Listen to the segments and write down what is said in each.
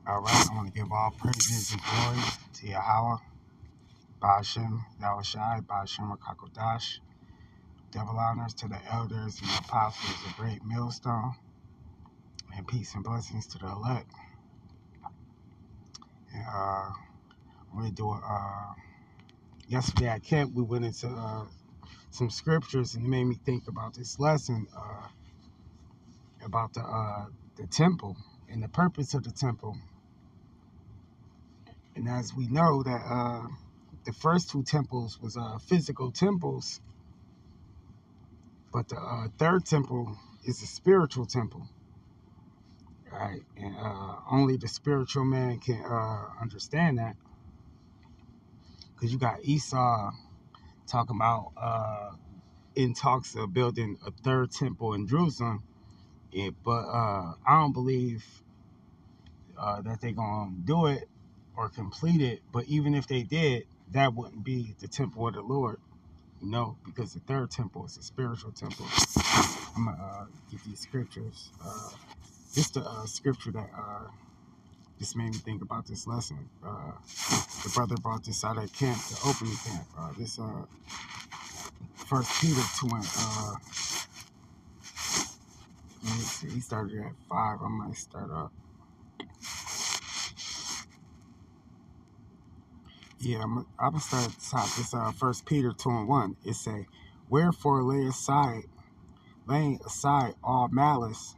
All right, I want to give all praises and glory to Yahweh, Ba'ashem, Yahushai, Ba'ashem Rakakodash. Double honors to the elders and the apostles of Great Millstone, and peace and blessings to the elect. And, we're doing, yesterday at camp, we went into some scriptures, and it made me think about this lesson about the temple and the purpose of the temple. And as we know that the first two temples was physical temples, but the third temple is a spiritual temple, right? And only the spiritual man can understand that, because you got Esau talking about in talks of building a third temple in Jerusalem, but I don't believe that they're gonna do it or complete it. But even if they did, that wouldn't be the temple of the Lord, because the third temple is a spiritual temple. I'm gonna get these scriptures. Just the scripture that just made me think about this lesson. The brother brought this out at camp, the opening camp. This First Peter 2. Let me see. He started at 5. I might start up. Yeah, I'm gonna start at the top. It's First Peter 2:1. It say, "Wherefore laying aside all malice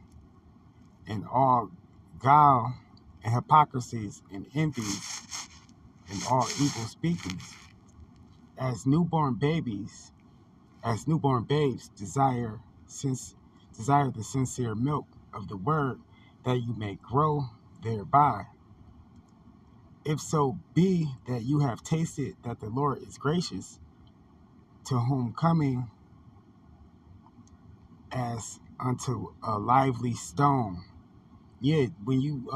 and all guile and hypocrisies and envies and all evil speakings, as newborn babes, desire the sincere milk of the word, that you may grow thereby. If so be that you have tasted that the Lord is gracious, to whom coming as unto a lively stone." Yeah, when you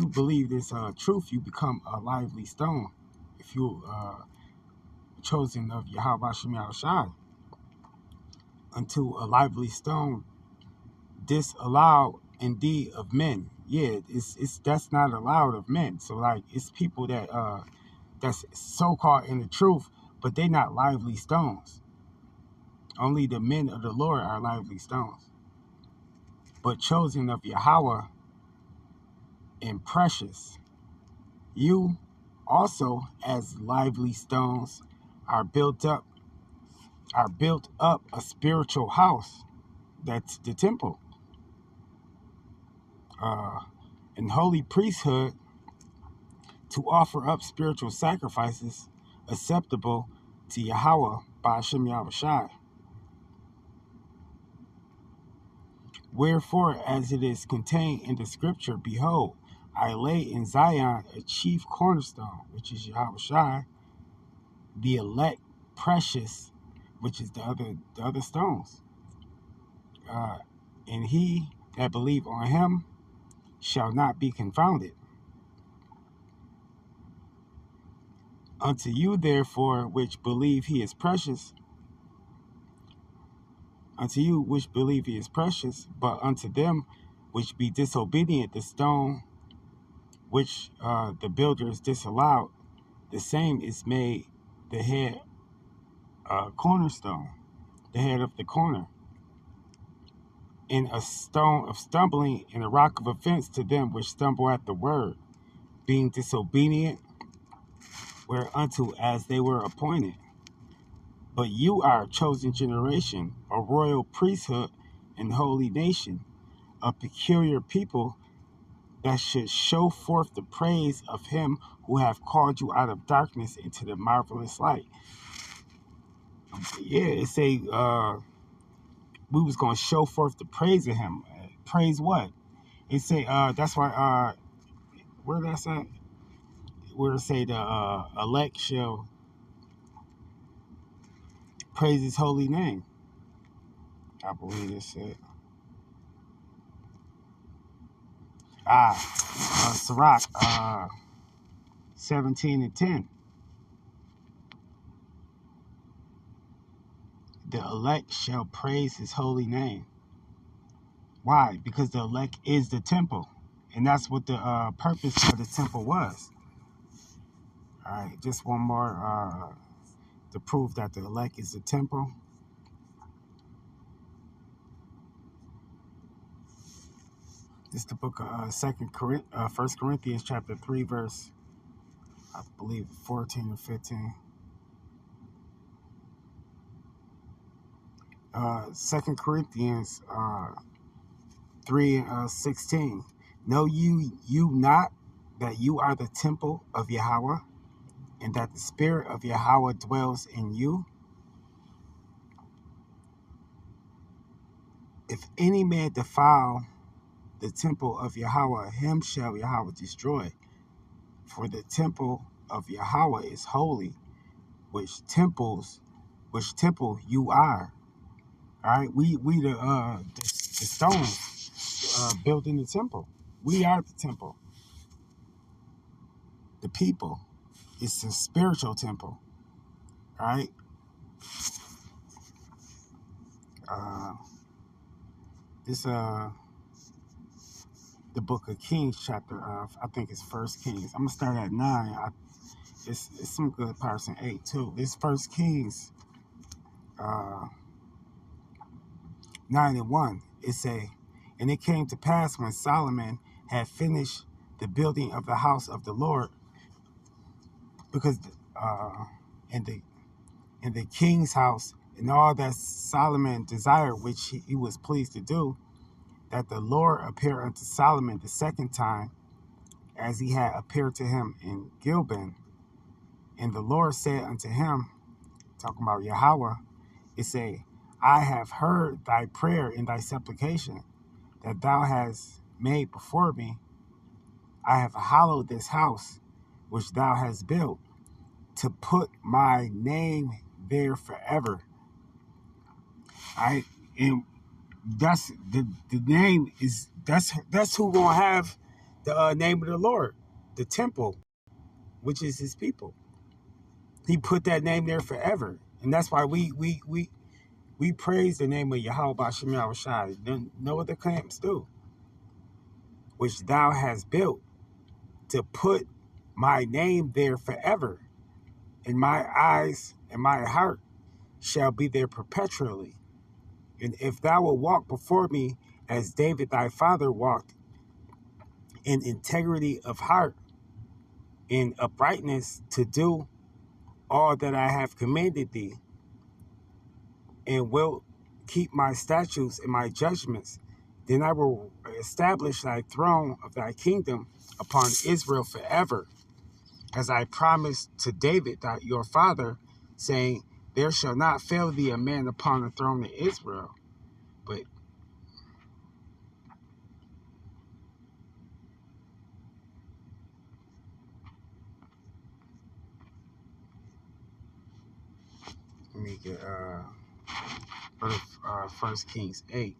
believe this truth, you become a lively stone. If you chosen of Yahweh Shem Yahushai, unto a lively stone, disallowed indeed of men. Yeah, it's that's not allowed of men. So like, it's people that that's so called in the truth, but they not lively stones. Only the men of the Lord are lively stones. But chosen of Yahweh and precious, you also as lively stones are built up a spiritual house, that's the temple, and holy priesthood, to offer up spiritual sacrifices acceptable to Yahweh by Hashem Yahushai. Wherefore, as it is contained in the scripture, behold, I lay in Zion a chief cornerstone, which is Yahushai, the elect precious, which is the other stones. And he that believe on him shall not be confounded. Unto you, therefore, which believe he is precious, but unto them which be disobedient, the stone which the builders disallowed, the same is made the head cornerstone, the head of the corner, and a stone of stumbling and a rock of offense to them which stumble at the word, being disobedient, whereunto as they were appointed. But you are a chosen generation, a royal priesthood, and holy nation, a peculiar people, that should show forth the praise of him who have called you out of darkness into the marvelous light. Yeah, it say we was gonna show forth the praise of him. Praise what? It say that's why where that's at? Where it say the elect shall praise his holy name. I believe it said. Sirach 17:10. The elect shall praise his holy name. Why? Because the elect is the temple. And that's what the purpose of the temple was. All right, just one more to prove that the elect is the temple. This is the book of First Corinthians chapter 3, verse, I believe, 14 or 15. 2 Corinthians 3:16. Know you not that you are the temple of Yahweh, and that the Spirit of Yahweh dwells in you? If any man defile the temple of Yahweh, him shall Yahweh destroy. For the temple of Yahweh is holy, which temple you are. All right, we the stones building the temple. We are the temple. The people. It's a spiritual temple. All right. This the book of Kings, chapter I think it's First Kings. I'm gonna start at 9. It's some good parts in 8 too. It's First Kings 9:1. It say, and it came to pass when Solomon had finished the building of the house of the Lord, because in the king's house, and all that Solomon desired, which he was pleased to do, that the Lord appeared unto Solomon the second time, as he had appeared to him in Gilban. And the Lord said unto him, talking about Yahweh, it say, I have heard thy prayer and thy supplication that thou hast made before me. I have hallowed this house which thou hast built, to put my name there forever. All right, and that's the name is that's who gonna have the name of the Lord, the temple, which is his people. He put that name there forever, and that's why we praise the name of Yahweh B'Shem Yahushai. No other camps do, which thou hast built, to put my name there forever, and my eyes and my heart shall be there perpetually. And if thou wilt walk before me as David thy father walked, in integrity of heart, in uprightness, to do all that I have commanded thee, and wilt keep my statutes and my judgments, then I will establish thy throne of thy kingdom upon Israel forever, as I promised to David your father, saying, there shall not fail thee a man upon the throne of Israel. But let me get First Kings 8.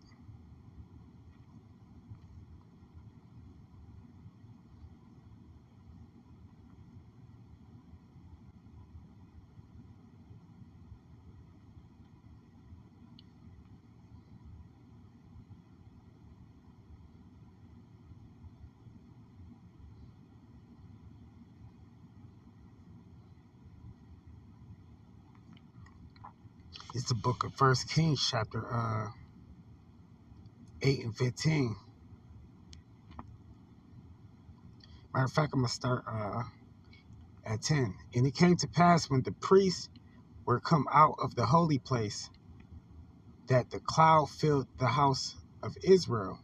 It's the book of First Kings, chapter 8 and 15. Matter of fact, I'm gonna start at 10. And it came to pass, when the priests were come out of the holy place, that the cloud filled the house of Israel.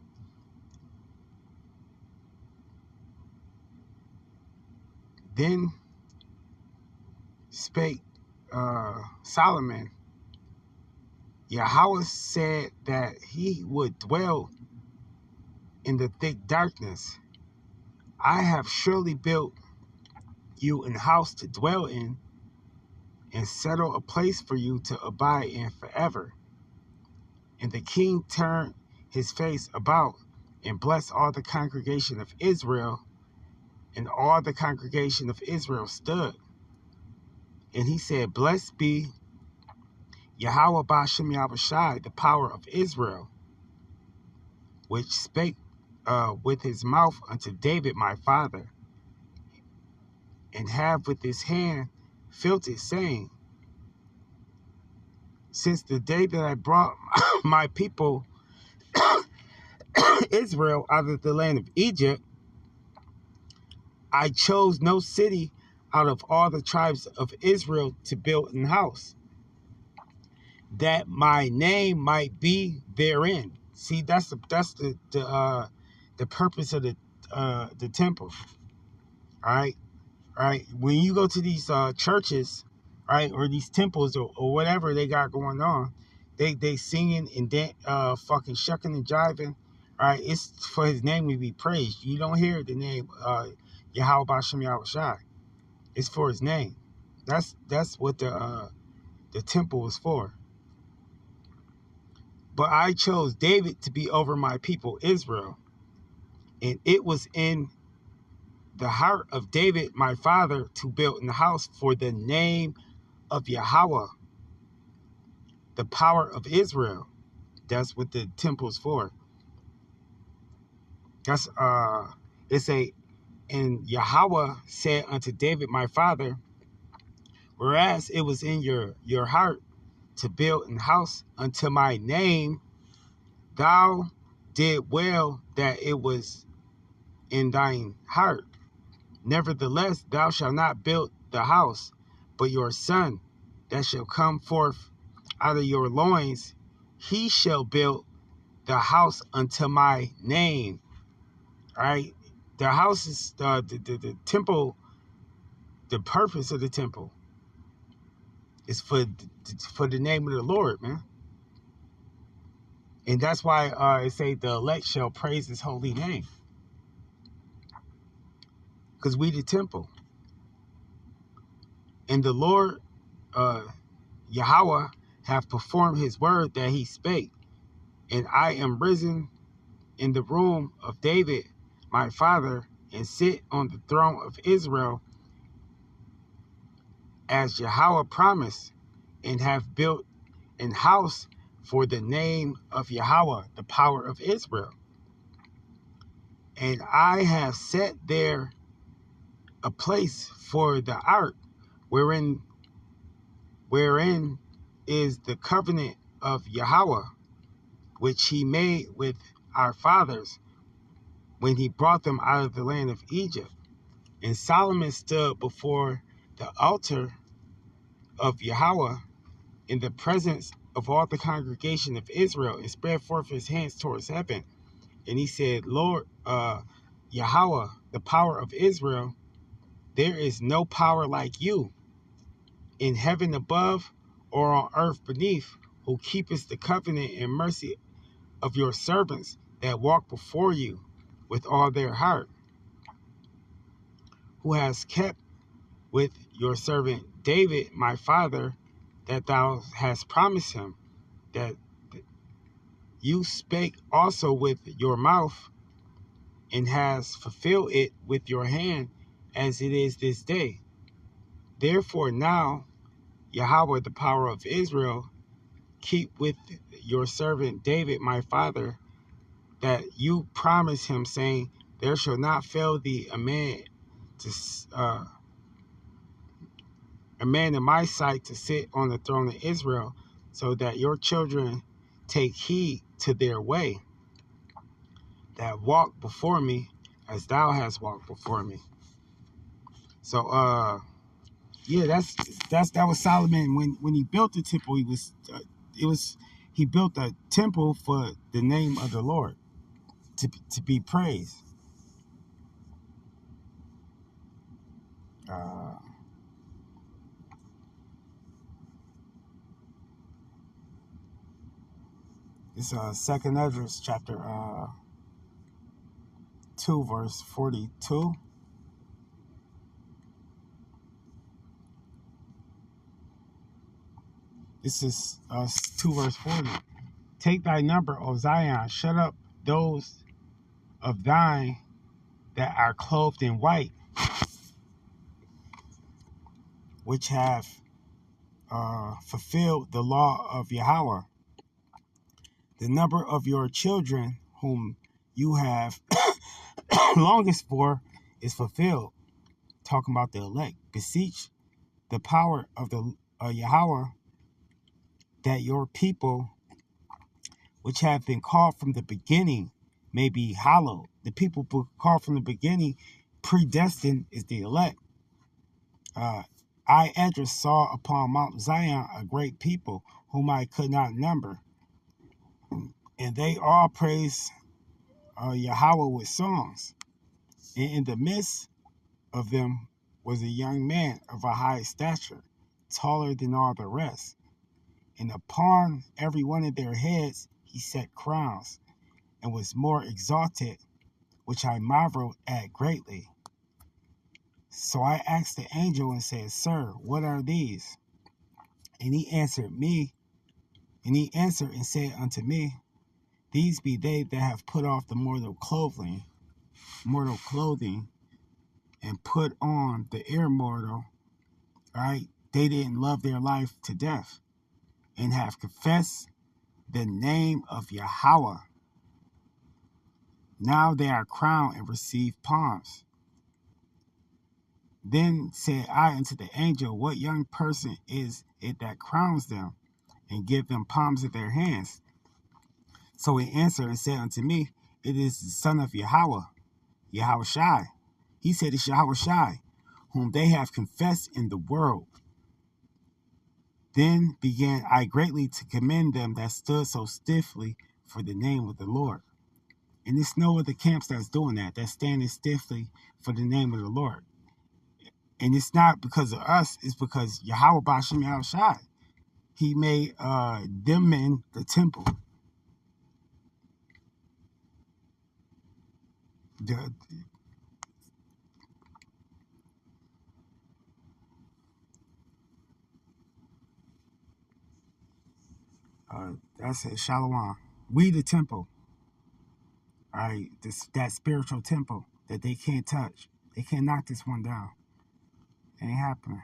Then spake Solomon, Yahweh said that he would dwell in the thick darkness. I have surely built you an house to dwell in, and settle a place for you to abide in forever. And the king turned his face about, and blessed all the congregation of Israel. And all the congregation of Israel stood. And he said, blessed be Yahweh B'Shem Yahushai, the power of Israel, which spake with his mouth unto David my father, and have with his hand filled it, saying, since the day that I brought my people Israel out of the land of Egypt, I chose no city out of all the tribes of Israel to build an house, that my name might be therein. See, that's the purpose of the temple. All right, all right. When you go to these churches, right, or these temples or whatever they got going on, they singing and fucking shucking and jiving. All right, it's for his name to be praised. You don't hear the name Yahweh Bashem Yahweh Shai. It's for his name. That's what the temple was for. But I chose David to be over my people Israel, and it was in the heart of David my father to build a house for the name of Yahweh, the power of Israel. That's what the temple's for. That's and Yahweh said unto David my father, whereas it was in your heart to build an house unto my name, thou did well that it was in thine heart. Nevertheless, thou shalt not build the house, but your son that shall come forth out of your loins, he shall build the house unto my name. All right, the house is the temple. The purpose of the temple is for the name of the Lord, man. And that's why it say the elect shall praise his holy name, because we the temple. And the Lord, Yahweh, have performed his word that he spake. And I am risen in the room of David, my father, and sit on the throne of Israel, as Yahweh promised, and have built an house for the name of Yahweh, the power of Israel. And I have set there a place for the ark, wherein is the covenant of Yahweh, which he made with our fathers when he brought them out of the land of Egypt. And Solomon stood before the altar of Yahweh in the presence of all the congregation of Israel, and spread forth his hands towards heaven. And he said, Lord, Yahweh, the power of Israel, there is no power like you in heaven above or on earth beneath, who keepest the covenant and mercy of your servants that walk before you with all their heart, who has kept with your servant David, my father, that thou hast promised him, that you spake also with your mouth, and has fulfilled it with your hand, as it is this day. Therefore now, Yahweh, the power of Israel, keep with your servant David, my father, that you promised him, saying, there shall not fail thee a man in my sight to sit on the throne of Israel, so that your children take heed to their way, that walk before me as thou hast walked before me. So yeah, that was Solomon when he built the temple. He built a temple for the name of the Lord to be praised. It's Second Ezra chapter 2 verse 42. This is 2 verse 40. Take thy number, O Zion, shut up those of thine that are clothed in white, which have fulfilled the law of Yahweh. The number of your children whom you have longest for is fulfilled. Talking about the elect. Beseech the power of the Yahweh that your people, which have been called from the beginning, may be hallowed. The people called from the beginning, predestined, is the elect. I, Esdras, saw upon Mount Zion a great people whom I could not number, and they all praise Yahweh with songs. And in the midst of them was a young man of a high stature, taller than all the rest. And upon every one of their heads he set crowns, and was more exalted, which I marveled at greatly. So I asked the angel and said, Sir, what are these? And he answered and said unto me, These be they that have put off the mortal clothing, and put on the immortal. Right? They didn't love their life to death, and have confessed the name of Yahweh. Now they are crowned and receive palms. Then said I unto the angel, What young person is it that crowns them, and give them palms in their hands? So he answered and said unto me, It is the son of Yahweh, Yahweh Shai. He said, It's Yahweh Shai, whom they have confessed in the world. Then began I greatly to commend them that stood so stiffly for the name of the Lord. And it's no other camps that's doing that, that's standing stiffly for the name of the Lord. And it's not because of us, it's because Yahweh Bashim Yahweh Shai. He made them men the temple. That's it, Shalom. We the temple. All right, that spiritual temple that they can't touch. They can't knock this one down. It ain't happening.